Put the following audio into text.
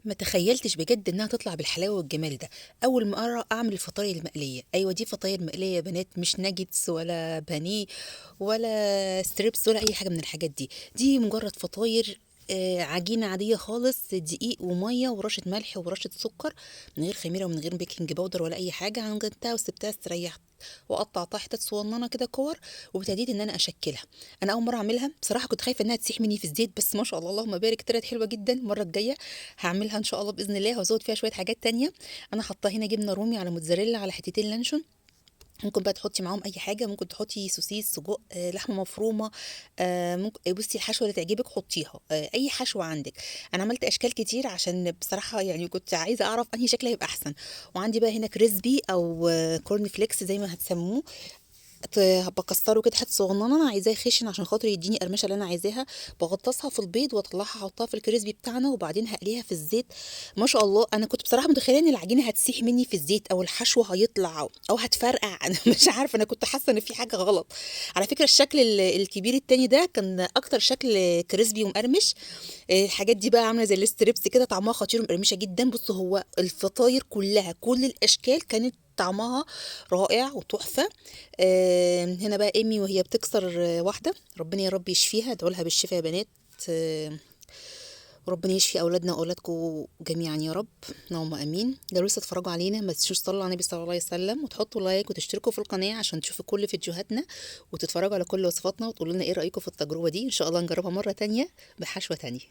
ما تخيلتش بجد انها تطلع بالحلاوه والجمال ده. اول ما ارى اعمل الفطاير المقليه، ايوه دي فطاير مقليه يا بنات، مش ناجتس ولا بانيه ولا ستريبس ولا اي حاجه من الحاجات دي. دي مجرد فطاير، عجينه عاديه خالص، دقيق وميه ورشه ملح ورشه سكر، من غير خميره ومن غير بيكنج باودر ولا اي حاجه. عملتها وسبتها استريح، وقطعتها حتت صغننه كده كور، وابتديت ان انا اشكلها. انا اول مره اعملها بصراحه كنت خايفه انها تسيح مني في الزيت، بس ما شاء الله اللهم بارك طلعت حلوه جدا. المره الجايه هعملها ان شاء الله باذن الله، وهزود فيها شويه حاجات تانية. انا حاطه هنا جبنه رومي على موتزاريلا على حتتين لانشون. ممكن بقى تحطي معاهم اي حاجه، ممكن تحطي سوسيس، سجق، لحمه مفرومه. ممكن بصي الحشوه اللي تعجبك حطيها، اي حشوه عندك. انا عملت اشكال كتير عشان بصراحه يعني كنت عايزه اعرف انهي شكل هيبقى احسن. وعندي بقى هنا كريسبي او كورن فليكس زي ما هتسموه. بكسره كده حته صغننه، انا عايزاه خشن عشان خاطر يديني القرمشه اللي انا عايزاها. بغطسها في البيض واطلعها احطها في الكريسبي بتاعنا، وبعدين هقليها في الزيت. ما شاء الله انا كنت بصراحه متخيله ان العجينه هتسيح مني في الزيت، او الحشو هيطلع او هتفرقع. انا مش عارفه، انا كنت حاسه ان في حاجه غلط. على فكره الشكل الكبير التاني ده كان اكتر شكل كريسبي ومقرمش. الحاجات دي بقى عامله زي الستريبس كده، طعمها خطير ومقرمشه جدا. بص هو الفطاير كلها كل الاشكال كانت طعمها رائع وتحفه. هنا بقى ايمي وهي بتكسر واحده، ربنا يا رب يشفيها، ادعوا لها بالشفاء يا بنات. آه، وربنا يشفي اولادنا واولادكم جميعا يا رب، اللهم امين. لو لسه اتفرجوا علينا ما تنسوش تصلوا على النبي صلى الله عليه وسلم، وتحطوا لايك وتشتركوا في القناه عشان تشوفوا كل فيديوهاتنا، وتتفرجوا على كل وصفاتنا، وتقولوا لنا ايه رايكم في التجربه دي. ان شاء الله نجربها مره تانية بحشوه تانية.